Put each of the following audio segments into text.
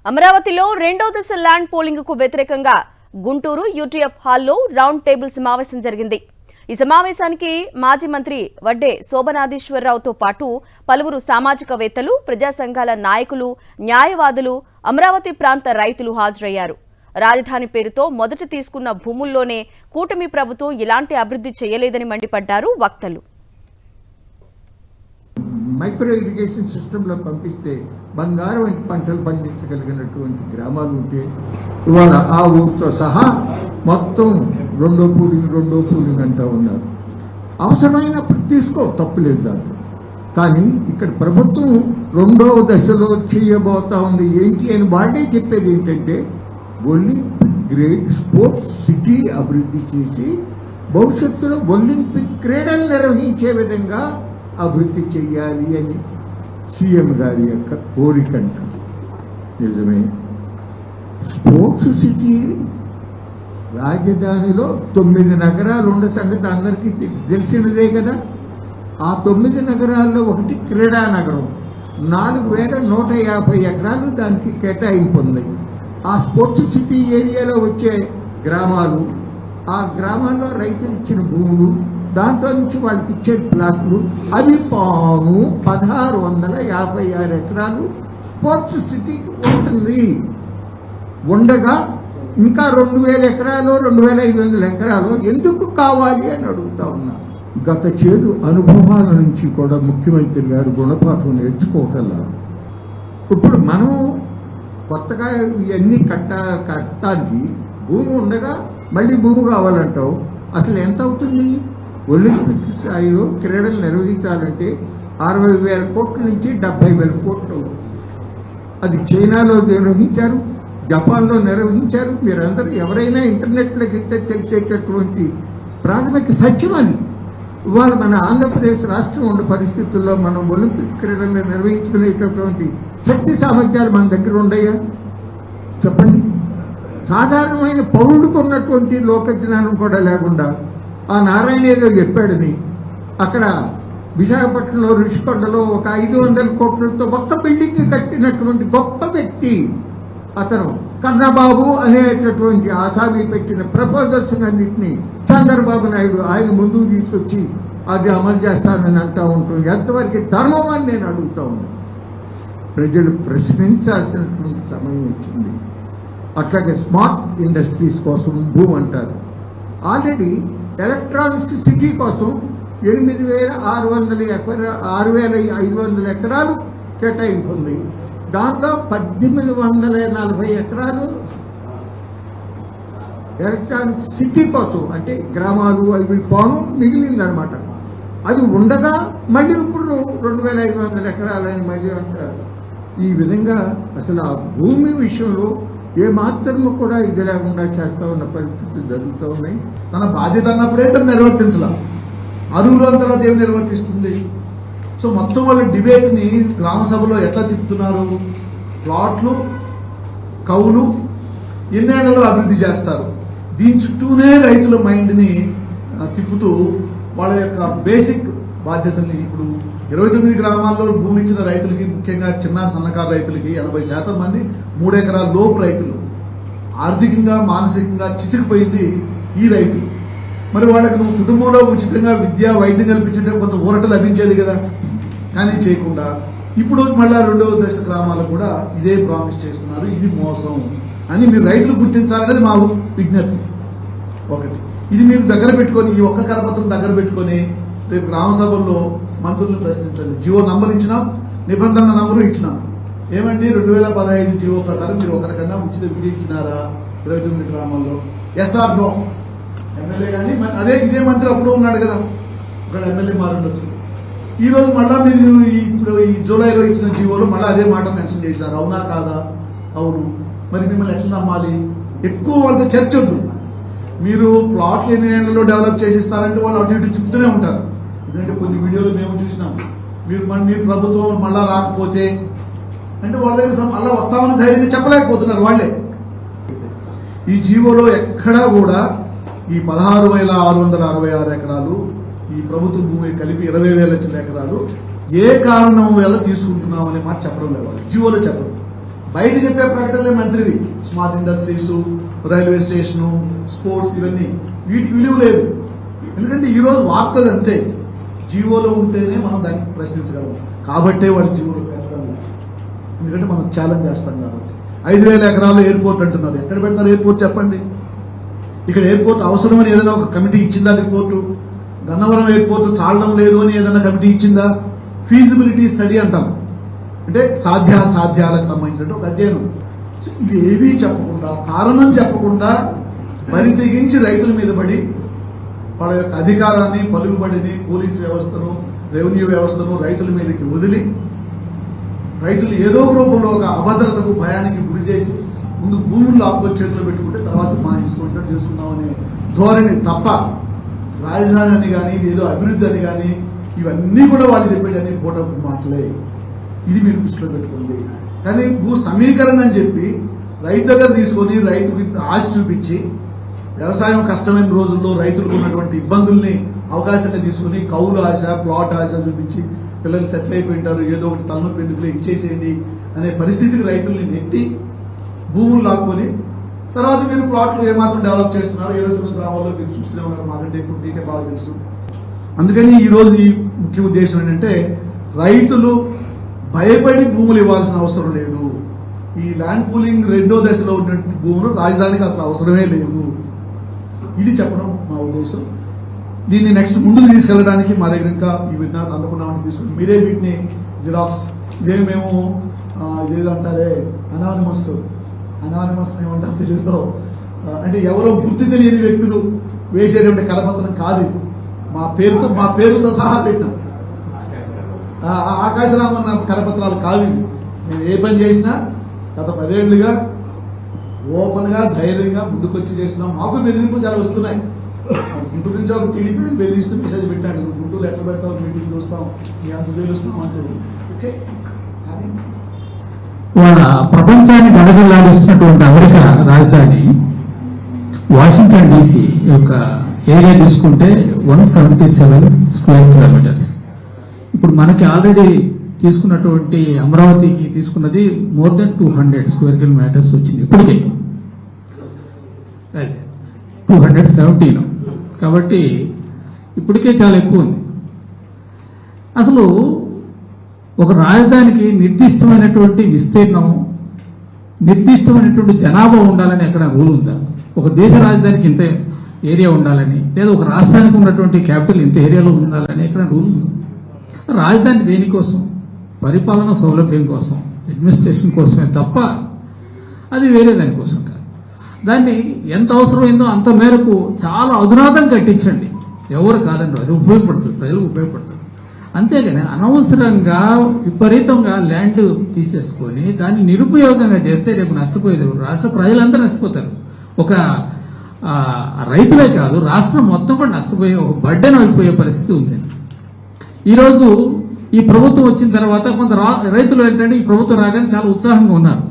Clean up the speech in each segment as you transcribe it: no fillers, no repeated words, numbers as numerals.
అమరావతిలో రెండో దశ ల్యాండ్ పోలింగ్ కు వ్యతిరేకంగా గుంటూరు యూటీఎఫ్ హాల్లో రౌండ్ టేబుల్ సమావేశం జరిగింది. ఈ సమావేశానికి మాజీ మంత్రి వడ్డే శోభనాధీశ్వరరావుతో పాటు పలువురు సామాజికవేత్తలు, ప్రజా సంఘాల నాయకులు, న్యాయవాదులు, అమరావతి ప్రాంత రైతులు హాజరయ్యారు. రాజధాని పేరుతో మొదట తీసుకున్న భూముల్లోనే కూటమి ప్రభుత్వం ఇలాంటి అభివృద్ధి చేయలేదని మండిపడ్డారు వక్తలు. మైక్రో ఇరిగేషన్ సిస్టంలో పంపిస్తే బంగారం పంటలు పండించగలిగినటువంటి గ్రామాలు ఉంటే ఇవాళ ఆ ఊరితో సహా మొత్తం రెండో పూలింగ్ అంటూ ఉన్నారు. అవసరమైనప్పుడు తీసుకో, తప్పులేదు దాన్ని. కానీ ఇక్కడ ప్రభుత్వం రెండవ దశలో చేయబోతా ఉంది. ఏంటి అని వాళ్ళే చెప్పేది ఏంటంటే ఒలింపిక్ గ్రేడ్ స్పోర్ట్స్ సిటీ అభివృద్ధి చేసి భవిష్యత్తులో ఒలింపిక్ క్రీడలు నిర్వహించే విధంగా అభివృద్ధి చెయ్యాలి అని సీఎం గారి యొక్క కోరిక అంటుంది. నిజమే, స్పోర్ట్స్ సిటీ రాజధానిలో 9 నగరాలు ఉన్న సంగతి అందరికీ తెలిసినదే కదా. ఆ 9 నగరాల్లో ఒకటి క్రీడా నగరం. 4150 ఎకరాలు దానికి కేటాయింపు ఉంది. ఆ స్పోర్ట్స్ సిటీ ఏరియాలో వచ్చే గ్రామాలు, ఆ గ్రామాల్లో రైతులు ఇచ్చిన భూములు, దాంట్లో నుంచి వాళ్ళకి ఇచ్చే ప్లాట్లు, అవి 1656 ఎకరాలు స్పోర్ట్స్ సిటీకి ఉంటుంది. ఉండగా ఇంకా 2000 ఎకరాలు 2500 ఎకరాలు ఎందుకు కావాలి అని అడుగుతా ఉన్నా. గత చేదు అనుభవాల నుంచి కూడా ముఖ్యమంత్రి గారు గుణపాఠం నేర్చుకోవటంలా. ఇప్పుడు మనం కొత్తగా ఇవన్నీ కట్టడానికి భూమి ఉండగా మళ్ళీ భూమి కావాలంటావు. అసలు ఎంత అవుతుంది? ఒలింపిక్ స్థాయిలో క్రీడలు నిర్వహించాలంటే 60,000 కోట్ల నుంచి 70,000 కోట్లు. అది చైనాలో నిర్వహించారు, జపాన్లో నిర్వహించారు. మీరందరూ ఎవరైనా ఇంటర్నెట్లోకి ఇస్తే తెలిసేటటువంటి ప్రాథమిక సత్యం అది. ఇవాళ మన ఆంధ్రప్రదేశ్ రాష్ట్రం ఉన్న పరిస్థితుల్లో మనం ఒలింపిక్ క్రీడలను నిర్వహించుకునేటటువంటి శక్తి సామర్థ్యాలు మన దగ్గర ఉన్నాయా? చెప్పండి. సాధారణమైన పౌరుడికి ఉన్నటువంటి లోక జ్ఞానం కూడా లేకుండా ఆ నారాయణ ఏదో చెప్పాడని అక్కడ విశాఖపట్నంలో ఋషికొండలో ఒక 500 కోట్లతో ఒక్క బిల్డింగ్ కట్టినటువంటి గొప్ప వ్యక్తి అతను. కన్నబాబు అనేటటువంటి ఆసామి పెట్టిన ప్రపోజల్స్ అన్నింటినీ చంద్రబాబు నాయుడు ఆయన ముందుకు తీసుకొచ్చి అది అమలు చేస్తానని అంటూ ఉంటుంది. ఎంతవరకు ధర్మం అని నేను అడుగుతా ఉన్నాను. ప్రజలు ప్రశ్నించాల్సినటువంటి సమయం వచ్చింది. అట్లాగే స్మార్ట్ ఇండస్ట్రీస్ కోసం భూమి అంటారు. ఆల్రెడీ ఎలక్ట్రానిక్స్ సిటీ కోసం 6,500 ఎకరాలు కేటాయింపు ఉంది. దాంట్లో 1,840 ఎకరాలు ఎలక్ట్రానిక్స్ సిటీ కోసం, అంటే గ్రామాలు అవి పోను మిగిలిందనమాట. అది ఉండగా మళ్ళీ ఇప్పుడు 2,500 ఎకరాలని మళ్ళీ అంటారు. ఈ విధంగా అసలు ఆ భూమి విషయంలో ఏమాత్రము కూడా ఇది లేకుండా చేస్తూ ఉన్న పరిస్థితులు జరుగుతూ ఉన్నాయి. తన బాధ్యత అన్నప్పుడే తను నిర్వర్తించలా, అరువులో తర్వాత ఏమి నిర్వర్తిస్తుంది? సో మొత్తం వాళ్ళ డిబేట్ని గ్రామ సభలో ఎట్లా తిప్పుతున్నారు? ప్లాట్లు, కౌలు ఎన్నేళ్లలో అభివృద్ధి చేస్తారు, దీని చుట్టూనే రైతుల మైండ్ని తిప్పుతూ వాళ్ళ యొక్క బేసిక్ బాధ్యతల్ని ఇప్పుడు 29 గ్రామాల్లో భూమి ఇచ్చిన రైతులకి, ముఖ్యంగా చిన్న సన్నకారు రైతులకి 80% మంది 3 ఎకరాల లోపు రైతులు. ఆర్థికంగా మానసికంగా చితికిపోయింది ఈ రైతులు. మరి వాళ్ళకి నువ్వు కుటుంబంలో ఉచితంగా విద్య, వైద్యం కల్పించుంటే కొంత ఊరట లభించేది కదా. కానీ చేయకుండా ఇప్పుడు మళ్ళా 2వ దశ గ్రామాలు కూడా ఇదే ప్రామిస్ చేస్తున్నారు. ఇది మోసం అని మీరు రైతులు గుర్తించాలనేది మా విజ్ఞప్తి. ఒకటి ఇది మీరు దగ్గర పెట్టుకొని, ఈ ఒక్క కరపత్రం దగ్గర పెట్టుకొని రేపు గ్రామ సభల్లో మంత్రులను ప్రశ్నించండి. జియో నంబర్ ఇచ్చినాం, నిబంధన నంబరు ఇచ్చినాం. ఏమండి 2015 జియో ప్రకారం మీరు ఒక రకంగా ఉచిత విద్య ఇచ్చినారా 29 గ్రామాల్లో? SR no. ఎమ్మెల్యే కానీ ఇదే మంత్రి అప్పుడు ఉన్నాడు కదా, ఒక ఎమ్మెల్యే మారుండొచ్చు. ఈ రోజు మళ్ళా మీరు ఇప్పుడు ఈ జూలైలో ఇచ్చిన జియోలో మళ్ళీ అదే మాట మెన్షన్ చేశారు. అవునా కాదా? అవును. మరి మిమ్మల్ని ఎట్లా నమ్మాలి? ఎక్కువ వాళ్ళతో చర్చ వద్దు. మీరు ప్లాట్లు ఎన్ని ఏళ్లలో డెవలప్ చేసిస్తారంటే వాళ్ళు అటు ఇటు తిప్పుతూనే ఉంటారు. ఎందుకంటే కొన్ని వీడియోలు మేము చూసినాం. మీరు ప్రభుత్వం మళ్ళా రాకపోతే అంటే వాళ్ళ దగ్గర మళ్ళీ వస్తామని ధైర్యంగా చెప్పలేకపోతున్నారు వాళ్ళే. ఈ జీవోలో ఎక్కడా కూడా ఈ 16,666 ఎకరాలు ఈ ప్రభుత్వ భూమి కలిపి 20,000 ఎకరాలు ఏ కారణం వల్ల తీసుకుంటున్నామని మాట చెప్పడం లేదు. జీవోలో చెప్పరు. బయట చెప్పే ప్రకటనలే మంత్రివి, smart industries, railway station, sports, ఇవన్నీ వీటికి విలువ లేదు. ఎందుకంటే ఈరోజు వార్తలు అంతే, జీవోలో ఉంటేనే మనం దాన్ని ప్రశ్నించగలం. కాబట్టే వాడు జీవోలో పెట్టడం లేదు. ఎందుకంటే మనం ఛాలెంజ్ చేస్తాం కాబట్టి. 5,000 ఎకరాల్లో ఎయిర్పోర్ట్ అంటున్నారు. ఎక్కడ పెడతారు ఎయిర్పోర్ట్ చెప్పండి? ఇక్కడ ఎయిర్పోర్ట్ అవసరమని ఏదైనా ఒక కమిటీ ఇచ్చిందా రిపోర్టు? గన్నవరం ఎయిర్పోర్ట్ చాలడం లేదు అని ఏదైనా కమిటీ ఇచ్చిందా? ఫీజిబిలిటీ స్టడీ అంటాం, అంటే సాధ్యాలకు సంబంధించిన ఒక అధ్యయనం. ఇది ఏవీ చెప్పకుండా, కారణం చెప్పకుండా బరి తెగించి రైతుల మీద పడి వాళ్ళ యొక్క అధికారాన్ని, పలుకుబడిని, పోలీసు వ్యవస్థను, రెవెన్యూ వ్యవస్థను రైతుల మీదకి వదిలి రైతులు ఏదో ఒక రూపంలో ఒక అభద్రతకు, భయానికి గురి చేసి ముందు భూములు లాక్కొని చేతిలో పెట్టుకుంటే తర్వాత మా ఇష్టం చేసుకుందామనే ధోరణి తప్ప, రాజధాని అని కానీ, ఇది ఏదో అభివృద్ధి అని కానీ, ఇవన్నీ కూడా వాళ్ళు చెప్పేటన్ని పూటపు మాటలే. ఇది మీరు దృష్టిలో పెట్టుకోండి. కానీ భూ సమీకరణ అని చెప్పి రైతు దగ్గర తీసుకొని రైతుకి ఆశ చూపించి, వ్యవసాయం కష్టమైన రోజుల్లో రైతులకు ఉన్నటువంటి ఇబ్బందుల్ని అవకాశంగా తీసుకుని కౌలు ఆశ, ప్లాట్ ఆశ చూపించి పిల్లలు సెటిల్ అయిపోయింటారు, ఏదో ఒకటి తలనొప్పి ఎందుకులే ఇచ్చేసేయండి అనే పరిస్థితికి రైతుల్ని నెట్టి భూములు లాక్కొని తర్వాత మీరు ప్లాట్లు ఏమాత్రం డెవలప్ చేస్తున్నారు, 29 గ్రామాల్లో మీరు చూస్తూనే ఉన్నారు, మాకంటే ఇప్పుడు మీకే బాగా తెలుసు. అందుకని ఈరోజు ఈ ముఖ్య ఉద్దేశం ఏంటంటే రైతులు భయపడి భూములు ఇవ్వాల్సిన అవసరం లేదు. ఈ ల్యాండ్ పూలింగ్ 2వ దశలో ఉన్నటువంటి భూములు రాజధానికి అసలు అవసరమే లేదు. ఇది చెప్పడం మా ఉద్దేశం. దీన్ని నెక్స్ట్ ముందుకు తీసుకెళ్ళడానికి మా దగ్గర ఇంకా ఇవి నాకు అందుకున్నామని తీసుకుని మీరే వీటిని జిరాక్స్, ఇదే మేము ఇదేదో అంటారే అనానిమస్ ఏమంటారు తెలుగులో, అంటే ఎవరో గుర్తు తెలియని వ్యక్తులు వేసేటువంటి కరపత్రం కాదు ఇది. మా పేరుతో సహా పెట్టాం. ఆకాశరామన్న కరపత్రాలు కావు. మేము ఏ పని చేసినా గత 10 ఏళ్లుగా ఓపెన్ గా, ధైర్యంగా ముందుకొచ్చి చేస్తున్నాం. మాకు బెదిరింపులు చాలా వస్తున్నాయి. గుంటూరు నుంచి ఒక టీడీపీ బెదిరిస్తూ మెసేజ్ పెట్టాడు, గుంటూరు ఎట్లా పెడతావు, మీటింగ్ చూస్తాం, మీ అంత తెలుస్తాం అంటారు. ఓకే, కానీ వాళ్ళ ప్రపంచాన్ని గడగలాడిస్తున్నటువంటి అమెరికా రాజధాని వాషింగ్టన్ DC యొక్క ఏరియా తీసుకుంటే 177 స్క్వేర్ కిలోమీటర్స్. ఇప్పుడు మనకి ఆల్రెడీ తీసుకున్నటువంటి అమరావతికి తీసుకున్నది మోర్ దెన్ 200 స్క్వేర్ కిలోమీటర్స్ వచ్చింది ఇప్పటికే, 217. కాబట్టి ఇప్పటికే చాలా ఎక్కువ ఉంది. అసలు ఒక రాజధానికి నిర్దిష్టమైనటువంటి విస్తీర్ణం, నిర్దిష్టమైనటువంటి జనాభా ఉండాలని ఎక్కడ రూల్ ఉందా? ఒక దేశ రాజధానికి ఇంత ఏరియా ఉండాలని, లేదా ఒక రాష్ట్రానికి ఉన్నటువంటి క్యాపిటల్ ఇంత ఏరియాలో ఉండాలని ఎక్కడ రూల్ ఉందా? రాజధాని దేనికోసం? పరిపాలన సౌలభ్యం కోసం, అడ్మినిస్ట్రేషన్ కోసమే తప్ప అది వేరే దానికోసం కాదు. దాన్ని ఎంత అవసరమైందో అంత మేరకు చాలా అధునాతం కట్టించండి, ఎవరు కాదండి, అది ఉపయోగపడుతుంది, ప్రజలకు ఉపయోగపడుతుంది. అంతేగాని అనవసరంగా విపరీతంగా ల్యాండ్ తీసేసుకొని దాన్ని నిరుపయోగంగా చేస్తే రేపు నష్టపోయేది రాష్ట్ర ప్రజలంతా నష్టపోతారు. ఒక రైతులే కాదు, రాష్ట్రం మొత్తం కూడా నష్టపోయే, ఒక బడ్డెన్ అయిపోయే పరిస్థితి ఉంది. ఈరోజు ఈ ప్రభుత్వం వచ్చిన తర్వాత కొంత రైతులు ఏంటంటే ఈ ప్రభుత్వం రాగానే చాలా ఉత్సాహంగా ఉన్నారు.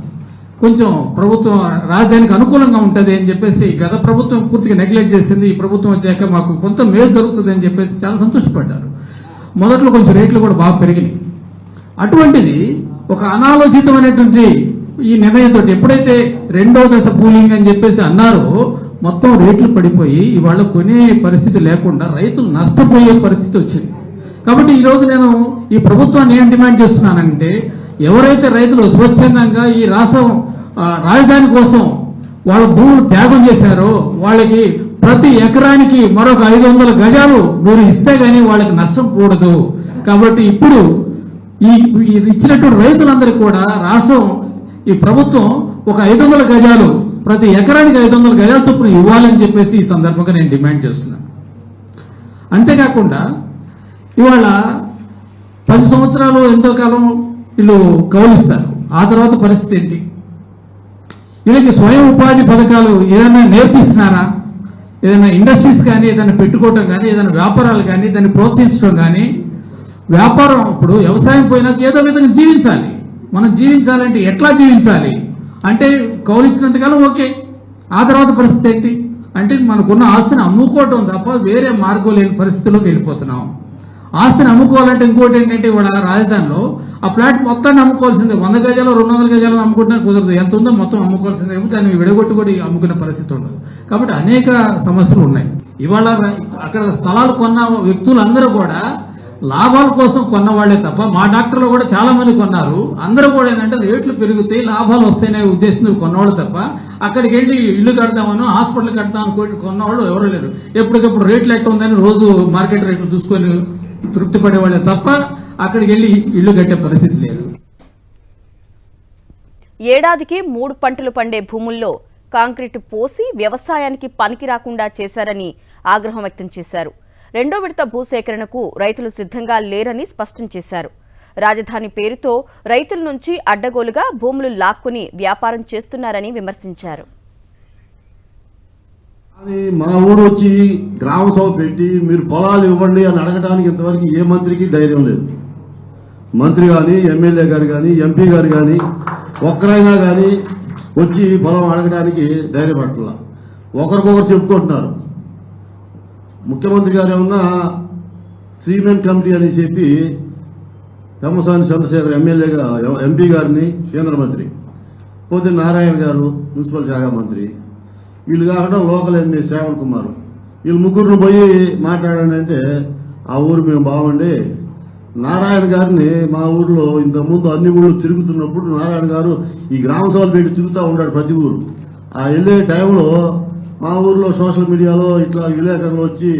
కొంచెం ప్రభుత్వం రాజధానికి అనుకూలంగా ఉంటుంది అని చెప్పేసి, గత ప్రభుత్వం పూర్తిగా నెగ్లెక్ట్ చేసింది, ఈ ప్రభుత్వం వచ్చాక మాకు కొంత మేలు జరుగుతుంది అని చెప్పేసి చాలా సంతోషపడ్డారు. మొదట్లో కొంచెం రేట్లు కూడా బాగా పెరిగినాయి. అటువంటిది ఒక అనాలోచితమైనటువంటి ఈ నిర్ణయంతో ఎప్పుడైతే 2వ దశ పూలింగ్ అని చెప్పేసి అన్నారో మొత్తం రేట్లు పడిపోయి ఇవాళ కొనే పరిస్థితి లేకుండా రైతులు నష్టపోయే పరిస్థితి వచ్చింది. కాబట్టి ఈరోజు నేను ఈ ప్రభుత్వాన్ని ఏం డిమాండ్ చేస్తున్నానంటే, ఎవరైతే రైతులు స్వచ్ఛందంగా ఈ రాష్ట్రం రాజధాని కోసం వాళ్ళ భూములు త్యాగం చేశారో వాళ్ళకి ప్రతి ఎకరానికి మరొక 500 గజాలు మీరు ఇస్తే గానీ వాళ్ళకి నష్టం కూడదు. కాబట్టి ఇప్పుడు ఈ ఇచ్చినటువంటి రైతులందరికీ కూడా రాష్ట్రం, ఈ ప్రభుత్వం ఒక 500 గజాలు, ప్రతి ఎకరానికి 500 గజాల చొప్పున ఇవ్వాలని చెప్పేసి ఈ సందర్భంగా నేను డిమాండ్ చేస్తున్నాను. అంతేకాకుండా ఇవాళ 10 సంవత్సరాలు ఎంతో కాలం వీళ్ళు కౌలిస్తారు, ఆ తర్వాత పరిస్థితి ఏంటి? వీళ్ళకి స్వయం ఉపాధి పథకాలు ఏదైనా నేర్పిస్తున్నారా? ఏదైనా ఇండస్ట్రీస్ కానీ ఏదైనా పెట్టుకోవటం కానీ, ఏదైనా వ్యాపారాలు కానీ దాన్ని ప్రోత్సహించడం కానీ, వ్యాపారం ఇప్పుడు వ్యవసాయం పోయినాక ఏదో విధంగా జీవించాలి. మనం జీవించాలంటే ఎట్లా జీవించాలి అంటే కౌలిచ్చినంతకాలం ఓకే, ఆ తర్వాత పరిస్థితి ఏంటి అంటే మనకున్న ఆస్తిని అమ్ముకోవటం తప్ప వేరే మార్గం లేని పరిస్థితిలోకి వెళ్ళిపోతున్నాం. ఆస్తిని అమ్ముకోవాలంటే ఇంకోటి ఏంటంటే ఇవాళ రాజధానిలో ఆ ప్లాట్ మొత్తాన్ని అమ్ముకోవాల్సిందే. 100 గజాలు 200 గజాలు అమ్ముకుంటానికి కుదరదు. ఎంత ఉందో మొత్తం అమ్ముకోవాల్సిందే. దాన్ని విడగొట్టు కూడా అమ్ముకునే పరిస్థితి ఉండదు. కాబట్టి అనేక సమస్యలు ఉన్నాయి. ఇవాళ అక్కడ స్థలాలు కొన్న వ్యక్తులందరూ కూడా లాభాల కోసం కొన్నవాళ్లే తప్ప, మా డాక్టర్లు కూడా చాలా మంది కొన్నారు. అందరూ కూడా ఏంటంటే రేట్లు పెరుగుతాయి, లాభాలు వస్తాయనే ఉద్దేశంతో కొన్నవాళ్ళు తప్ప అక్కడికి వెళ్ళి ఇల్లు కడతామనో హాస్పిటల్ కడతామని కొన్నవాళ్ళు ఎవరు లేరు. ఎప్పటికప్పుడు రేట్లు ఎట్లా ఉందని రోజు మార్కెట్ రేట్లు చూసుకొని తృప్తి పడేవాళ్ళే తప్ప అక్కడికి వెళ్ళి ఇల్లు కట్టే పరిస్థితి లేదు. ఏడాదికి 3 పంటలు పండే భూముల్లో కాంక్రీటు పోసి వ్యవసాయానికి పనికి రాకుండా చేశారని ఆగ్రహం వ్యక్తం చేశారు. 2వ విడత భూసేకరణకు రైతులు సిద్ధంగా లేరని స్పష్టం చేశారు. రాజధాని పేరుతో రైతుల నుంచి అడ్డగోలుగా భూములు లాక్కుని వ్యాపారం చేస్తున్నారని విమర్శించారు. మా ఊరు వచ్చి గ్రామ సభ పెట్టి మీరు పొలాలు ఇవ్వండి అని అడగడానికి ఇంతవరకు ఏ మంత్రికి ధైర్యం లేదు. మంత్రి కానీ, ఎమ్మెల్యే గారు కానీ, ఎంపీ గారు కానీ ఒక్కరైనా కానీ వచ్చి పొలం అడగడానికి ధైర్యపడాల. ఒకరికొకరు చెప్పుకుంటున్నారు. ముఖ్యమంత్రి గారు ఏమన్నా 3 మెన్ కమిటీ అని చెప్పి పెమ్మసాని చంద్రశేఖర్ ఎమ్మెల్యేగా, ఎంపీ గారిని కేంద్ర మంత్రి, పోతే నారాయణ గారు మున్సిపల్ శాఖ మంత్రి, వీళ్ళు కాకుండా లోకల్ ఎమ్మెల్యే శ్రావణ్ కుమార్, వీళ్ళు ముగ్గురిని పోయి మాట్లాడండి అంటే ఆ ఊరు మేము బాగుండి నారాయణ గారిని మా ఊర్లో ఇంతకుముందు అన్ని ఊళ్ళు తిరుగుతున్నప్పుడు నారాయణ గారు ఈ గ్రామ సభలు పెట్టి తిరుగుతూ ఉన్నాడు ప్రతి ఊరు. ఆ వెళ్ళే టైంలో మా ఊర్లో సోషల్ మీడియాలో ఇట్లా విలేకరులు వచ్చి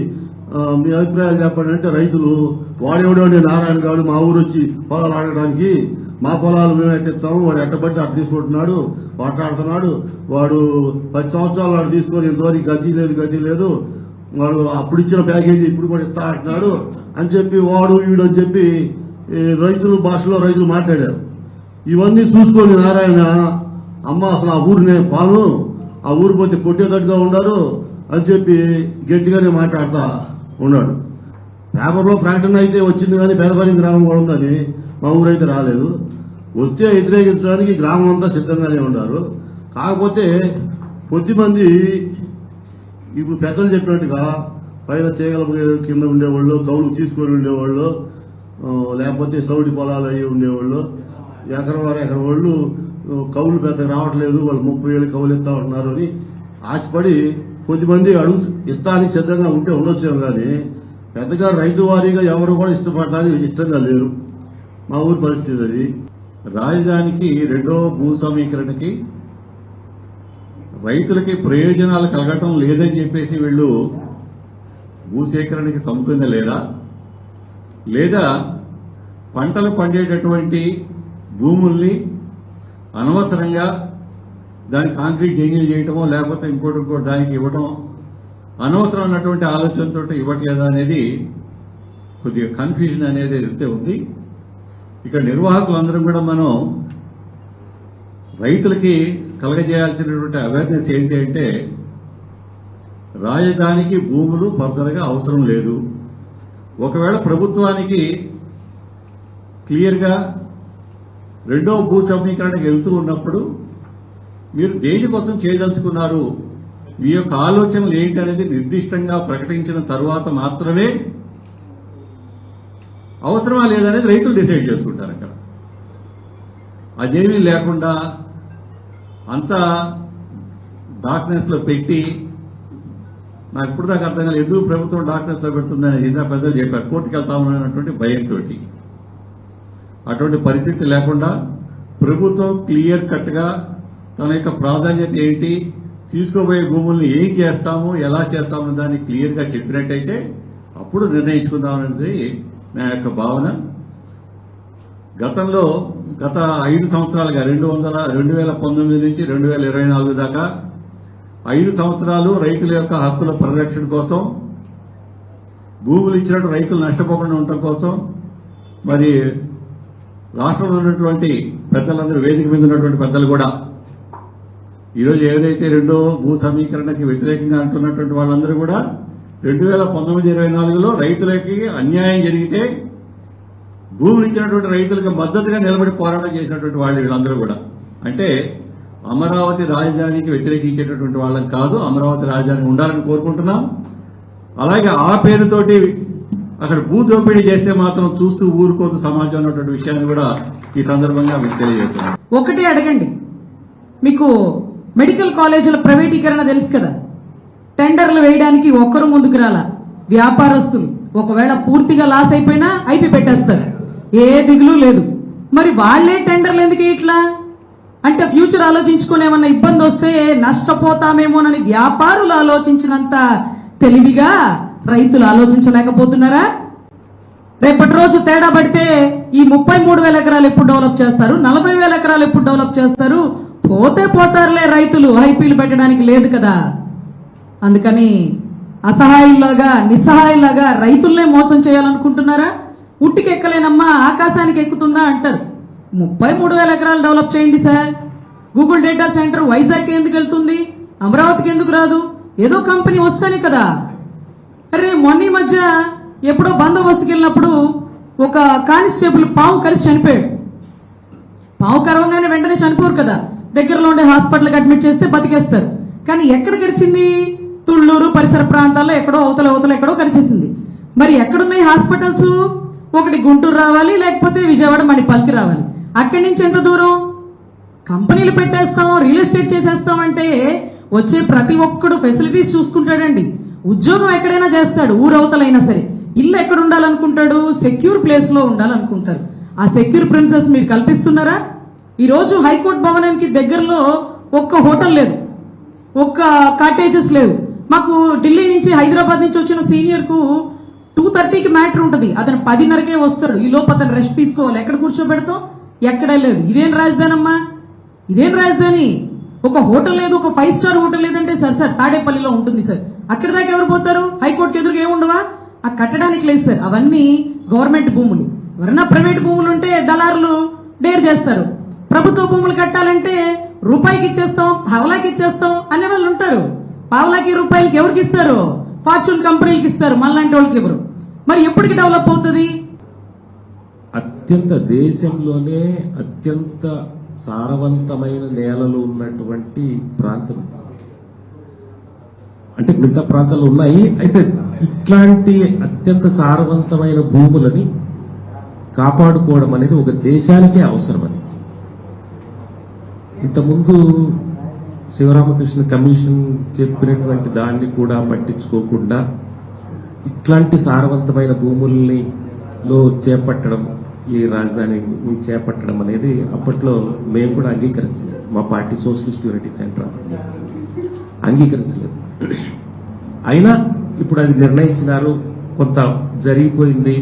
మీ అభిప్రాయాలు చెప్పండి అంటే రైతులు వాడేవాడే నారాయణ గారు మా ఊరు వచ్చి పొలాలు ఆడడానికి, మా పొలాలు మేము ఎట్టిస్తాము, వాడు ఎట్టబడితే అట్ట తీసుకుంటున్నాడు, మాట్లాడుతున్నాడు, వాడు 10 సంవత్సరాలు వాడు తీసుకొని ఇంతవరకు గతి లేదు, వాడు అప్పుడు ఇచ్చిన ప్యాకేజీ ఇప్పుడు కూడా ఇస్తా అంటున్నాడు అని చెప్పి వాడు వీడు అని చెప్పి రైతుల భాషలో రైతులు మాట్లాడారు. ఇవన్నీ చూసుకొని నారాయణ అమ్మ అసలు ఆ ఊరినే పాను, ఆ ఊరు పోతే కొట్టేటట్టుగా ఉన్నారు అని చెప్పి గట్టిగానే మాట్లాడుతా ఉన్నాడు. పేపర్లో ప్రకటన అయితే వచ్చింది కానీ పేదపల్లి గ్రామం కూడా ఉందని మా ఊరైతే రాలేదు. వస్తే వ్యతిరేకించడానికి గ్రామం అంతా సిద్ధంగానే ఉన్నారు. కాకపోతే కొద్దిమంది ఇప్పుడు పెద్దలు చెప్పినట్టుగా పైన తీగల కింద ఉండేవాళ్ళు, కౌలు తీసుకొని ఉండేవాళ్ళు, లేకపోతే సౌడి పొలాలు అయ్యి ఉండేవాళ్ళు, ఎకరం వాళ్ళు కౌలు పెద్దగా రావట్లేదు, వాళ్ళు 30,000 కౌలు ఇస్తా ఉంటున్నారు అని ఆశపడి కొద్దిమంది ఇస్తానికి సిద్ధంగా ఉంటే ఉండొచ్చాం. కానీ పెద్దగా రైతు వారీగా ఎవరు కూడా ఇష్టపడటానికి ఇష్టంగా లేరు. మా ఊరి పరిస్థితి అది. రాజధానికి 2వ భూ సమీకరణకి రైతులకి ప్రయోజనాలు కలగటం లేదని చెప్పేసి వీళ్ళు భూసేకరణకి సముఖంగా లేదా పంటలు పండేటటువంటి భూముల్ని అనవసరంగా దాని కాంక్రీట్ జంగిల్ చేయటమో లేకపోతే ఇంకోటి దానికి ఇవ్వటం అనవసరమైనటువంటి ఆలోచనతో ఇవ్వట్లేదా అనేది కొద్దిగా కన్ఫ్యూజన్ అనేది అయితే ఉంది. ఇక్కడ నిర్వాహకులందరం కూడా మనం రైతులకి కలగజేయాల్సినటువంటి అవేర్నెస్ ఏంటి అంటే రాజధానికి భూములు ఫర్దర్గా అవసరం లేదు. ఒకవేళ ప్రభుత్వానికి క్లియర్గా 2వ భూ సమీకరణకి వెళ్తూ ఉన్నప్పుడు మీరు దేనికోసం చేయదలుచుకున్నారు, మీ యొక్క ఆలోచనలు ఏంటి అనేది నిర్దిష్టంగా ప్రకటించిన తర్వాత మాత్రమే అవసరమా లేదనేది రైతులు డిసైడ్ చేసుకుంటారు. అక్కడ అదేమీ లేకుండా అంతా డార్క్నెస్ లో పెట్టి, నాకు ఇప్పుడు దాకా అర్థం కాలేదు ఎందుకు ప్రభుత్వం డార్క్నెస్ లో పెడుతుందని ఇందా పెద్దలు చెప్పారు, కోర్టుకు వెళ్తామన్నటువంటి భయంతో. అటువంటి పరిస్థితి లేకుండా ప్రభుత్వం క్లియర్ కట్ గా తన యొక్క ప్రాధాన్యత ఏంటి, తీసుకోబోయే భూముల్ని ఏం చేస్తాము, ఎలా చేస్తాము దాన్ని క్లియర్ గా చెప్పినట్టయితే అప్పుడు నిర్ణయించుకుందామనేది నా యొక్క భావన. గతంలో గత 5 సంవత్సరాలుగా 2019 నుంచి 2024 దాకా 5 సంవత్సరాలు రైతుల యొక్క హక్కుల పరిరక్షణ కోసం, భూములు ఇచ్చినట్టు రైతులు నష్టపోకుండా ఉండటం కోసం మరి రాష్ట్రంలో ఉన్నటువంటి పెద్దలందరూ, వేదిక మీద ఉన్నటువంటి పెద్దలు కూడా ఈరోజు ఏదైతే 2వ భూ సమీకరణకి వ్యతిరేకంగా అంటున్నటువంటి వాళ్ళందరూ కూడా 2019-24లో రైతులకి అన్యాయం జరిగితే భూములు ఇచ్చినటువంటి రైతులకు మద్దతుగా నిలబడి పోరాటం చేసినటువంటి వాళ్ళు వీళ్ళందరూ కూడా. అంటే అమరావతి రాజధానికి వ్యతిరేకించేటటువంటి వాళ్ళం కాదు, అమరావతి రాజధాని ఉండాలని కోరుకుంటున్నాం. అలాగే ఆ పేరుతోటి అక్కడ భూ దోపిడీ చేస్తే మాత్రం చూస్తూ ఊరుకోదు సమాజం అన్నటువంటి విషయాన్ని కూడా ఈ సందర్భంగా మీకు తెలియజేస్తున్నాను. ఒకటే అడగండి, మీకు మెడికల్ కాలేజీల ప్రైవేటీకరణ తెలుసు కదా, టెండర్లు వేయడానికి ఒక్కరు ముందుకు రాలా, వ్యాపారస్తులు ఒకవేళ పూర్తిగా లాస్ అయిపోయినా ఐపీ పెట్టేస్తారు, ఏ దిగులు లేదు. మరి వాళ్లే టెండర్లు ఎందుకు ఇట్లా అంటే ఫ్యూచర్ ఆలోచించుకుని ఏమన్నా ఇబ్బంది వస్తే నష్టపోతామేమోనని వ్యాపారులు ఆలోచించినంత తెలివిగా రైతులు ఆలోచించలేకపోతున్నారా? రేపటి రోజు తేడా పడితే ఈ 33,000 ఎకరాలు ఎప్పుడు డెవలప్ చేస్తారు, 40,000 ఎకరాలు ఎప్పుడు డెవలప్ చేస్తారు? పోతే పోతారులే, రైతులు ఐపీలు పెట్టడానికి లేదు కదా. అందుకని అసహాయుల్లాగా నిస్సహాయుల్లాగా రైతుల్నే మోసం చేయాలనుకుంటున్నారా? ఉట్టికెక్కలేనమ్మా ఆకాశానికి ఎక్కుతుందా అంటారు. 33,000 ఎకరాలు డెవలప్ చేయండి sir. Google data centre Vizag ఎందుకు వెళ్తుంది, అమరావతికి ఎందుకు రాదు? ఏదో కంపెనీ వస్తానే కదా. అరే మొన్న మధ్య ఎప్పుడో బందోబస్తుకి వెళ్ళినప్పుడు ఒక కానిస్టేబుల్ పాము కలిసి చనిపోయాడు. పాము కరవంగానే వెంటనే చనిపోరు కదా, దగ్గరలో ఉండే హాస్పిటల్కి అడ్మిట్ చేస్తే బతికేస్తారు. కానీ ఎక్కడ కరిచింది? తుళ్ళూరు పరిసర ప్రాంతాల్లో ఎక్కడో అవతల ఎక్కడో కరిసేసింది. మరి ఎక్కడున్నాయి హాస్పిటల్స్? ఒకటి గుంటూరు రావాలి, లేకపోతే విజయవాడ మణిపాల్కి రావాలి. అక్కడి నుంచి ఎంత దూరం? కంపెనీలు పెట్టేస్తాం, రియల్ ఎస్టేట్ చేసేస్తాం అంటే వచ్చే ప్రతి ఒక్కడు ఫెసిలిటీస్ చూసుకుంటాడండి. ఉద్యోగం ఎక్కడైనా చేస్తాడు, ఊరవతలైనా సరే. ఇల్లు ఎక్కడ ఉండాలనుకుంటాడు? సెక్యూర్ ప్లేస్ లో ఉండాలనుకుంటారు. ఆ సెక్యూర్ ప్రిన్సెస్ మీరు కల్పిస్తున్నారా? ఈ రోజు హైకోర్టు భవనానికి దగ్గరలో ఒక్క హోటల్ లేదు, ఒక్క కాటేజెస్ లేదు. మాకు ఢిల్లీ నుంచి హైదరాబాద్ నుంచి వచ్చిన సీనియర్ కు 2:30కి మ్యాటర్ ఉంటుంది, అతను 10:30కే వస్తాడు. ఈ లోపు అతను రెస్ట్ తీసుకోవాలి. ఎక్కడ కూర్చోబెడతాం? ఎక్కడా లేదు. ఇదేం రాజధాని అమ్మా, ఇదేం రాజధాని? ఒక హోటల్ లేదు, ఒక 5 స్టార్ హోటల్ లేదంటే సార్ తాడేపల్లిలో ఉంటుంది సార్. అక్కడి దాకా ఎవరు పోతారు? హైకోర్టుకి ఎదురుగా ఏముండవా? ఆ కట్టడానికి లేదు సార్. అవన్నీ గవర్నమెంట్ భూములు. ఎవరన్నా ప్రైవేట్ భూములు ఉంటే దళారులు డేర్ చేస్తారు. ప్రభుత్వ భూములు కట్టాలంటే రూపాయికి ఇచ్చేస్తాం, పావలాకి ఇచ్చేస్తాం అనే వాళ్ళు ఉంటారు. పావలాకి రూపాయలకి ఎవరికి ఇస్తారు? ఫార్చ్యూన్ కంపెనీలకి ఇస్తారు, మనలాంటి వాళ్ళకి ఎవరు. మరి ఎప్పటికి డెవలప్ అవుతుంది? అత్యంత దేశంలోనే అత్యంత సారవంతమైన నేలలు ఉన్నటువంటి ప్రాంతం. అంటే మిగతా ప్రాంతాలు ఉన్నాయి, అయితే ఇట్లాంటి అత్యంత సారవంతమైన భూములని కాపాడుకోవడం అనేది ఒక దేశానికే అవసరం. అది ఇంతకుముందు శివరామకృష్ణ కమిషన్ చెప్పినటువంటి దాన్ని కూడా పట్టించుకోకుండా ఇట్లాంటి సారవంతమైన భూముల్ని చేపట్టడం, ఈ రాజధాని చేపట్టడం అనేది అప్పట్లో మేము కూడా అంగీకరించలేదు. మా పార్టీ సోషలిస్ట్ యూనిటీ సెంటర్ అంగీకరించలేదు. అయినా ఇప్పుడు అది నిర్ణయించినారు, కొంత జరిగిపోయింది.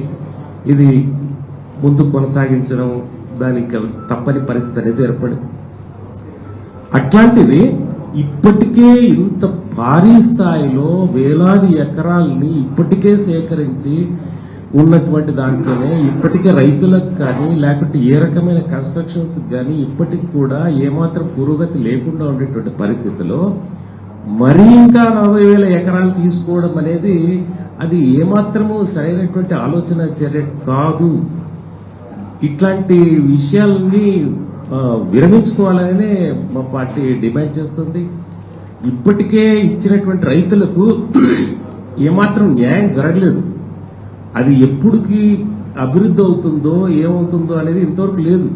ఇది ముందు కొనసాగించడం దానికి తప్పని పరిస్థితి అనేది ఏర్పడింది. అట్లాంటిది ఇప్పటికే ఇంత భారీ స్థాయిలో వేలాది ఎకరాలని ఇప్పటికే సేకరించి ఉన్నటువంటి దాంట్లోనే ఇప్పటికే రైతులకు కానీ లేకపోతే ఏ రకమైన కన్స్ట్రక్షన్స్ కానీ ఇప్పటికి కూడా ఏమాత్రం పురోగతి లేకుండా ఉండేటువంటి పరిస్థితిలో మరీ ఇంకా 40,000 ఎకరాలు తీసుకోవడం అనేది అది ఏమాత్రము సరైనటువంటి ఆలోచన చర్య కాదు. ఇట్లాంటి విషయాలని విరమించుకోవాలనే మా పార్టీ డిమాండ్ చేస్తుంది. ఇప్పటికే ఇచ్చినటువంటి రైతులకు ఏమాత్రం న్యాయం జరగలేదు. అది ఎప్పుడుకి అభివృద్ధి అవుతుందో ఏమవుతుందో అనేది ఇంతవరకు లేదు.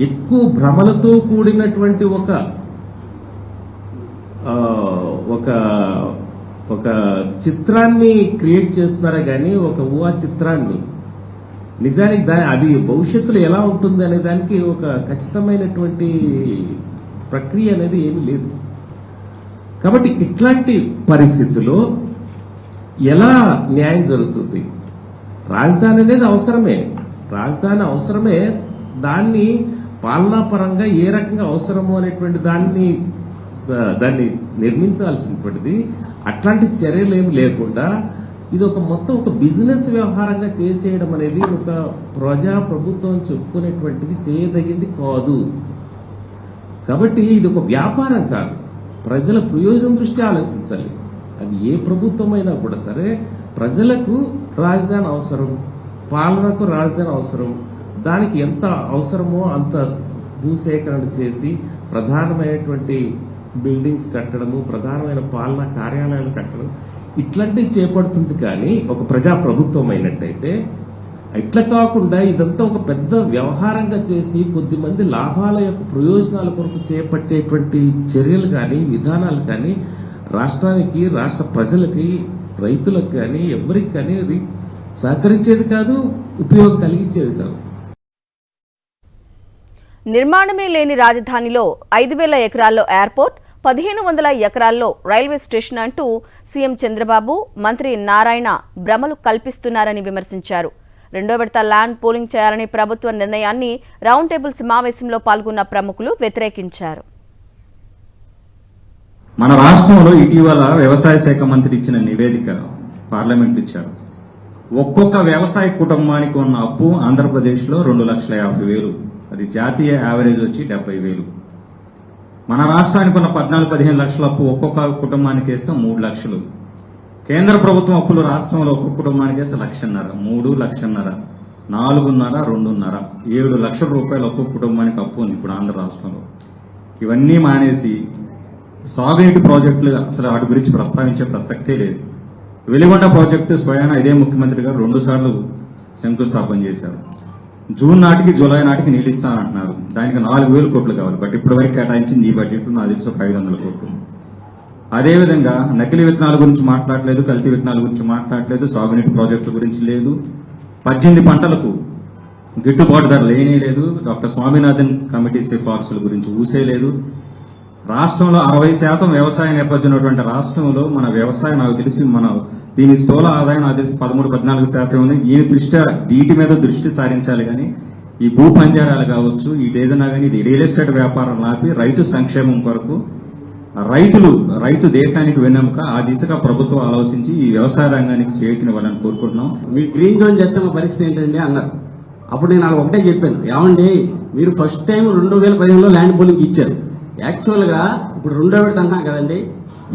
ఎక్కువ భ్రమలతో కూడినటువంటి ఒక చిత్రాన్ని క్రియేట్ చేస్తున్నారా కానీ ఒక ఊహా చిత్రాన్ని నిజానికి అది భవిష్యత్తులో ఎలా ఉంటుంది అనే దానికి ఒక ఖచ్చితమైనటువంటి ప్రక్రియ అనేది ఏమీ లేదు. కాబట్టి ఇట్లాంటి పరిస్థితుల్లో ఎలా న్యాయం జరుగుతుంది? రాజధాని అనేది రాజధాని అవసరమే. దాన్ని పాలనాపరంగా ఏ రకంగా అవసరము అనేటువంటి దాన్ని నిర్మించాల్సినటువంటిది. అట్లాంటి చర్యలు ఏమి లేకుండా ఇది మొత్తం ఒక బిజినెస్ వ్యవహారంగా చేసేయడం అనేది ఒక ప్రభుత్వం చెప్పుకునేటువంటిది చేయదగింది కాదు. కాబట్టి ఇది ఒక వ్యాపారం కాదు, ప్రజల ప్రయోజనం దృష్టి ఆలోచించాలి. అది ఏ ప్రభుత్వమైనా కూడా సరే ప్రజలకు రాజధాని అవసరం, పాలనకు రాజధాని అవసరం. దానికి ఎంత అవసరమో అంత భూసేకరణ చేసి ప్రధానమైనటువంటి బిల్డింగ్స్ కట్టడము, ప్రధానమైన పాలనా కార్యాలయాలు కట్టడం, ఇట్లాంటివి చేపడుతుంది. కానీ ఒక ప్రజా ప్రభుత్వం అయినట్టయితే ఇట్లా కాకుండా ఇదంతా ఒక పెద్ద వ్యవహారంగా చేసి కొద్దిమంది లాభాల యొక్క ప్రయోజనాల కొరకు చేపట్టేటువంటి చర్యలు కానీ విధానాలు కానీ రాష్ట్రానికి, రాష్ట్ర ప్రజలకి, రైతులకు కానీ ఎవరికి కానీ అది సహకరించేది కాదు, ఉపయోగం కలిగించేది కాదు. నిర్మాణమే లేని రాజధానిలో 5,000 ఎకరాల్లో ఎయిర్పోర్ట్, 1,500 ఎకరాల్లో రైల్వే స్టేషన్ అంటూ సీఎం చంద్రబాబు, మంత్రి నారాయణ భ్రమలు కల్పిస్తున్నారని విమర్శించారు. 2వ విడత ల్యాండ్ పూలింగ్ చేయాలనే ప్రభుత్వ నిర్ణయాన్ని రౌండ్ టేబుల్ సమావేశంలో పాల్గొన్న ప్రముఖులు వ్యతిరేకించారు. మన రాష్ట్రంలో ఇటీవల వ్యవసాయ శాఖ మంత్రి ఇచ్చిన నివేదిక పార్లమెంట్ ఇచ్చారు. ఒక్కొక్క వ్యవసాయ కుటుంబానికి ఉన్న అప్పు ఆంధ్రప్రదేశ్లో 2,50,000. అది జాతీయ యావరేజ్ వచ్చి 70,000. మన రాష్ట్రానికి ఉన్న 14-15 లక్షల అప్పు ఒక్కొక్క కుటుంబానికి వేస్తే 3 లక్షలు. కేంద్ర ప్రభుత్వం అప్పులు రాష్ట్రంలో ఒక్కొక్క కుటుంబానికి వేస్తే 1,50,000, 3 లక్షన్నర, 4.5, 2.5, 7 లక్షల రూపాయలు ఒక్కొక్క కుటుంబానికి అప్పు ఉంది ఇప్పుడు ఆంధ్ర రాష్ట్రంలో. ఇవన్నీ మానేసి సాగునీటి ప్రాజెక్టులు అసలు వాటి గురించి ప్రస్తావించే ప్రసక్తే లేదు. వెలిగొండ ప్రాజెక్టు స్వయాన ఇదే ముఖ్యమంత్రి గారు 2 సార్లు శంకుస్థాపన చేశారు. జూన్ నాటికి, జూలై నాటికి నీళ్ళు ఇస్తానంటున్నారు. దానికి 4,000 కోట్లు కావాలి. బట్ ఇప్పటి వరకు కేటాయించింది ఈ బడ్జెట్ నాకు తెలిసి ఒక 500 కోట్లు. అదేవిధంగా నకిలీ విత్తనాల గురించి మాట్లాడలేదు, కల్తీ విత్తనాల గురించి మాట్లాడలేదు, సాగునీటి ప్రాజెక్టుల గురించి లేదు, 18 పంటలకు గిట్టుబాటు ధర లేనే లేదు, డాక్టర్ స్వామినాథన్ కమిటీ సిఫార్సుల గురించి ఊసేలేదు. రాష్ట్రంలో 60% వ్యవసాయ నేపథ్యం ఉన్నటువంటి రాష్ట్రంలో మన వ్యవసాయం నాకు తెలిసి దీని స్థూల ఆదాయం నాకు తెలిసి 13-14% ఉంది. వీటి మీద దృష్టి సారించాలి. కానీ ఈ భూ పంజారాలు కావచ్చు, ఇదేదైనా కానీ ఇది రియల్ ఎస్టేట్ వ్యాపారం ఆపి రైతు సంక్షేమం కొరకు రైతు దేశానికి వెన్నెముక, ఆ దిశగా ప్రభుత్వం ఆలోచించి ఈ వ్యవసాయ రంగానికి చేయూతనివ్వాలని కోరుకుంటున్నాం. మీ గ్రీన్ జోన్ చేస్తే మా పరిస్థితి ఏంటండి అన్నారు. అప్పుడు నేను వాళ్ళకి ఒకటే చెప్పాను, ఏమండి మీరు ఫస్ట్ టైం 2015లో ల్యాండ్ పూలింగ్ ఇచ్చారు. యాక్చువల్ గా ఇప్పుడు 2వ విడత అంటున్నాం కదండి,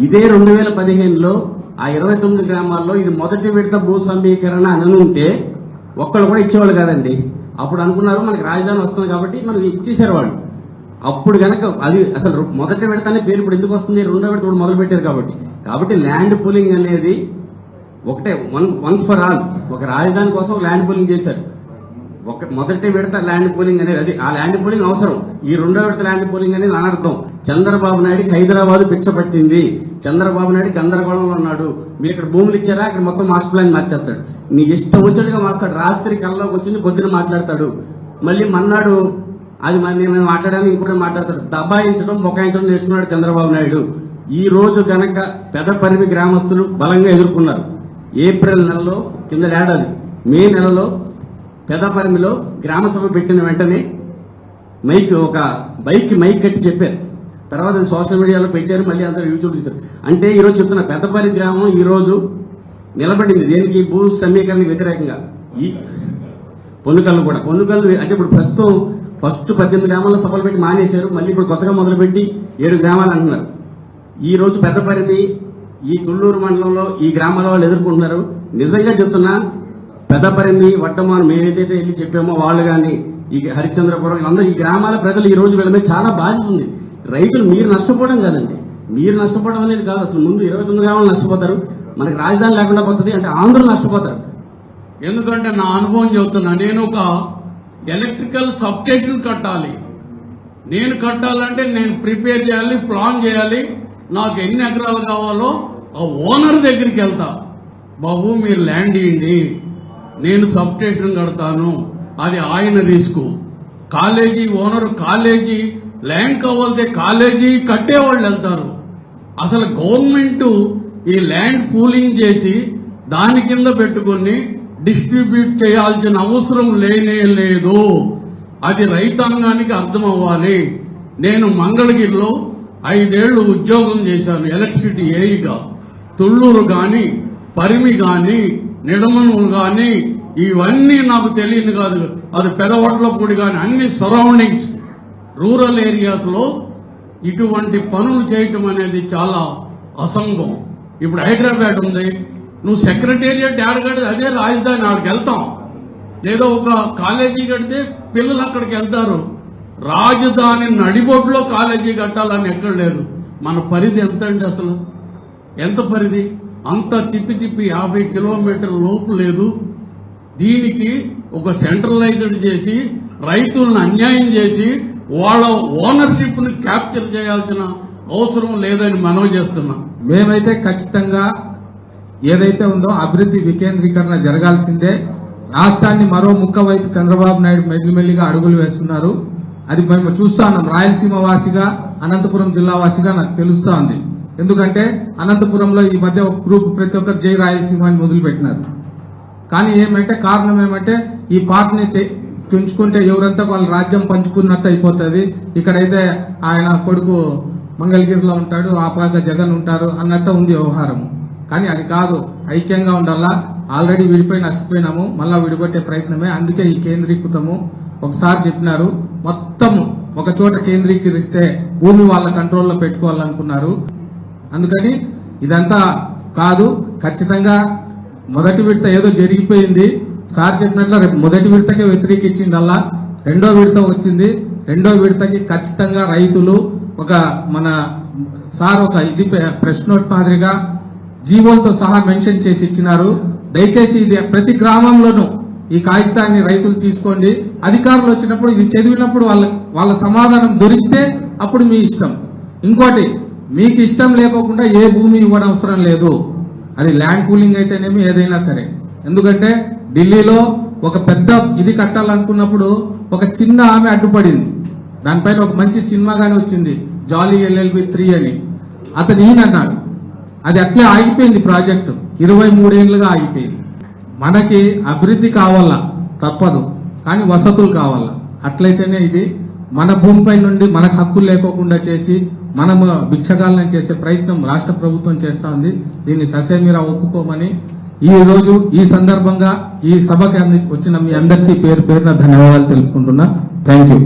ఇదే 2015లో ఆ 29 గ్రామాల్లో ఇది మొదటి విడత భూ సమీకరణ అని ఉంటే ఒక్కళ్ళు కూడా ఇచ్చేవాళ్ళు కాదండి. అప్పుడు అనుకున్నారు మనకి రాజధాని వస్తుంది కాబట్టి మనకి ఇచ్చేసారు వాళ్ళు. అప్పుడు కనుక అది అసలు మొదటి విడత అనే పేరు ఇప్పుడు ఎందుకు వస్తుంది, 2వ విడత కూడా మొదలు పెట్టారు కాబట్టి ల్యాండ్ పూలింగ్ అనేది ఒకటే వన్స్ ఫర్ ఆల్. ఒక రాజధాని కోసం ల్యాండ్ పూలింగ్ చేశారు. మొదటి విడత ల్యాండ్ పూలింగ్ అనేది అది ఆ ల్యాండ్ పూలింగ్ అవసరం. ఈ 2వ విడత ల్యాండ్ పూలింగ్ అనేది అనర్థం. చంద్రబాబు నాయుడికి హైదరాబాద్ పిచ్చపట్టింది, చంద్రబాబు నాయుడు గందరగోళంలో ఉన్నాడు. మీరు ఇక్కడ భూములు ఇచ్చారా, అక్కడ మొత్తం మాస్టర్ ప్లాన్ మార్చేస్తాడు. నీ ఇష్టం వచ్చినట్టుగా మాట్లాడు. రాత్రి కల్లోకి వచ్చింది, పొద్దున మాట్లాడతాడు. మళ్ళీ మన్నాడు అది నేను మాట్లాడాను, ఇంకోటి మాట్లాడతాడు. దబాయించడం, బొకాయించడం నేర్చుకున్నాడు చంద్రబాబు నాయుడు. ఈ రోజు గనక పెదపరిమి గ్రామస్తులు బలంగా ఎదుర్కొన్నారు. ఏప్రిల్ నెలలో కింద ఏడాది మే నెలలో పెదపరిమిలో గ్రామ సభ పెట్టిన వెంటనే ఒక మైక్ కట్టి చెప్పారు. తర్వాత సోషల్ మీడియాలో పెట్టారు, మళ్ళీ అందరూ యూట్యూబ్ ఇస్తారు. అంటే ఈరోజు చెప్తున్న పెదపరి గ్రామం ఈ రోజు నిలబడింది దేనికి, భూ సమీకరణకు వ్యతిరేకంగా. ఈ పొన్నుకల్లు కూడా అంటే ఇప్పుడు ప్రస్తుతం ఫస్ట్ 18 గ్రామాల్లో సభలు పెట్టి మానేశారు. మళ్ళీ ఇప్పుడు కొత్తగా మొదలుపెట్టి 7 గ్రామాలు అంటున్నారు. ఈ రోజు పెద్దపరిమి ఈ తుళ్లూరు మండలంలో ఈ గ్రామాల వాళ్ళు ఎదుర్కొంటున్నారు. నిజంగా చెప్తున్నా, పెద్దపరిమి, వడ్డమాను మేమేదైతే వెళ్ళి చెప్పామో వాళ్ళు కానీ ఈ హరిశ్చంద్రపురం అందరూ ఈ గ్రామాల ప్రజలు ఈ రోజు వీళ్ళ మీద చాలా బాధ్యత ఉంది. రైతులు మీరు నష్టపోవడం కాదండి, మీరు నష్టపోవడం అనేది కాదు. అసలు ముందు 29 గ్రామాలు నష్టపోతారు, మనకి రాజధాని లేకుండా పోతుంది అంటే ఆంధ్రులు నష్టపోతారు. ఎందుకంటే నా అనుభవం చెబుతున్నా, నేను ఒక ఎలక్ట్రికల్ సబ్ స్టేషన్ కట్టాలి. నేను కట్టాలంటే నేను ప్రిపేర్ చేయాలి, ప్లాన్ చేయాలి. నాకు ఎన్ని ఎకరాలు కావాలో ఆ ఓనర్ దగ్గరికి వెళ్తా. బాబు మీరు ల్యాండ్ ఇవ్వండి, నేను సబ్ స్టేషన్ కడతాను. అది ఆయన risk. College owner college land కావాలంటే కాలేజీ కట్టేవాళ్ళు వెళ్తారు. అసలు గవర్నమెంట్ ఈ ల్యాండ్ పూలింగ్ చేసి దాని కింద పెట్టుకుని డిస్ట్రిబ్యూట్ చేయాల్సిన అవసరం లేనే లేదు. అది రైతాంగానికి అర్థం అవ్వాలి. నేను మంగళగిరిలో 5 ఏళ్లు ఉద్యోగం చేశాను ఎలక్ట్రిసిటీ ఏఈగా. తుళ్లూరు గాని, పరిమి గాని, నిడమనూరు గాని ఇవన్నీ నాకు తెలియదు కాదు. అది పెదవట్లపూడి గాని అన్ని సరౌండింగ్స్ రూరల్ ఏరియాస్ లో ఇటువంటి పనులు చేయటం అనేది చాలా అసంభవం. ఇప్పుడు హైదరాబాద్ ఉంది, నువ్వు సెక్రటేరియట్ ఆడగడితే అదే రాజధాని, ఆడికి వెళ్తాం. లేదా ఒక కాలేజీ కడితే పిల్లలు అక్కడికి వెళ్తారు. రాజధాని నడిబొడ్లో కాలేజీ కట్టాలని ఎక్కడ లేదు. మన పరిధి ఎంత అండి, అసలు ఎంత పరిధి? అంత తిప్పి 50 కిలోమీటర్ల లోపు లేదు. దీనికి ఒక సెంట్రలైజ్డ్ చేసి రైతులను అన్యాయం చేసి వాళ్ళ ఓనర్షిప్ ని క్యాప్చర్ చేయాల్సిన అవసరం లేదని మనవి చేస్తున్నాం. మేమైతే ఖచ్చితంగా ఏదైతే ఉందో అభివృద్ధి వికేంద్రీకరణ జరగాల్సిందే. రాష్ట్రాన్ని మరో ముక్క వైపు చంద్రబాబు నాయుడు మెల్లిమెల్లిగా అడుగులు వేస్తున్నారు. అది మేము చూస్తా ఉన్నాం. రాయలసీమ వాసిగా, అనంతపురం జిల్లా వాసిగా నాకు తెలుస్తా ఉంది. ఎందుకంటే అనంతపురంలో ఈ మధ్య ఒక గ్రూప్ ప్రతి ఒక్కరు జై రాయలసీమ అని మొదలు పెట్టినారు. కానీ కారణం ఏమంటే ఈ పార్టీని తుంచుకుంటే ఎవరంతా వాళ్ళ రాజ్యం పంచుకున్నట్టు అయిపోతుంది. ఇక్కడైతే ఆయన కొడుకు మంగళగిరిలో ఉంటాడు, ఆ పక్క జగన్ ఉంటారు అన్నట్టు ఉంది వ్యవహారం. కానీ అది కాదు, ఐక్యంగా ఉండాలా. ఆల్రెడీ విడిపోయి నష్టపోయినాము, మళ్ళా విడిగొట్టే ప్రయత్నమే. అందుకే ఈ కేంద్రీకృతము. ఒకసారి చెప్పినారు మొత్తం ఒక చోట కేంద్రీకరిస్తే భూమి వాళ్ళ కంట్రోల్లో పెట్టుకోవాలనుకున్నారు. అందుకని ఇదంతా కాదు. ఖచ్చితంగా మొదటి విడత ఏదో జరిగిపోయింది. సార్ చెప్పినట్లు రేపు మొదటి విడతకే వ్యతిరేకించిందల్లా రెండో విడత వచ్చింది. రెండో విడతకి ఖచ్చితంగా రైతులు మన సార్ ఒక ఇది ప్రెస్ నోట్ మాదిరిగా జీవోలతో సహా మెన్షన్ చేసి ఇచ్చినారు. దయచేసి ఇది ప్రతి గ్రామంలోనూ ఈ కాగితాన్ని రైతులు తీసుకోండి. అధికారులు వచ్చినప్పుడు ఇది చదివినప్పుడు వాళ్ళ సమాధానం దొరికితే అప్పుడు మీ ఇష్టం. ఇంకోటి, మీకు ఇష్టం లేకోకుండా ఏ భూమి ఇవ్వడం అవసరం లేదు. అది ల్యాండ్ పూలింగ్ అయితేనేమి ఏదైనా సరే. ఎందుకంటే ఢిల్లీలో ఒక పెద్ద ఇది కట్టాలనుకున్నప్పుడు ఒక చిన్న ఆమె అడ్డుపడింది. దానిపైన ఒక మంచి సినిమాగానే వచ్చింది, జాలీ LLB 3 అని. అతను ఈయనన్నాడు. అది అట్లే ఆగిపోయింది ప్రాజెక్టు. 23 ఏళ్లుగా ఆగిపోయింది. మనకి అభివృద్ధి కావాలా, తప్పదు. కానీ వసతులు కావాలా. అట్లయితేనే ఇది మన భూమిపై నుండి మనకు హక్కులు లేకోకుండా చేసి మనము భిక్షగాలను చేసే ప్రయత్నం రాష్ట్ర ప్రభుత్వం చేస్తా ఉంది. దీన్ని ససేమిరా ఒప్పుకోమని ఈ రోజు ఈ సందర్భంగా ఈ సభకి వచ్చిన మీ అందరికీ పేరు పేరున ధన్యవాదాలు తెలుపుకుంటున్నా. Thank you.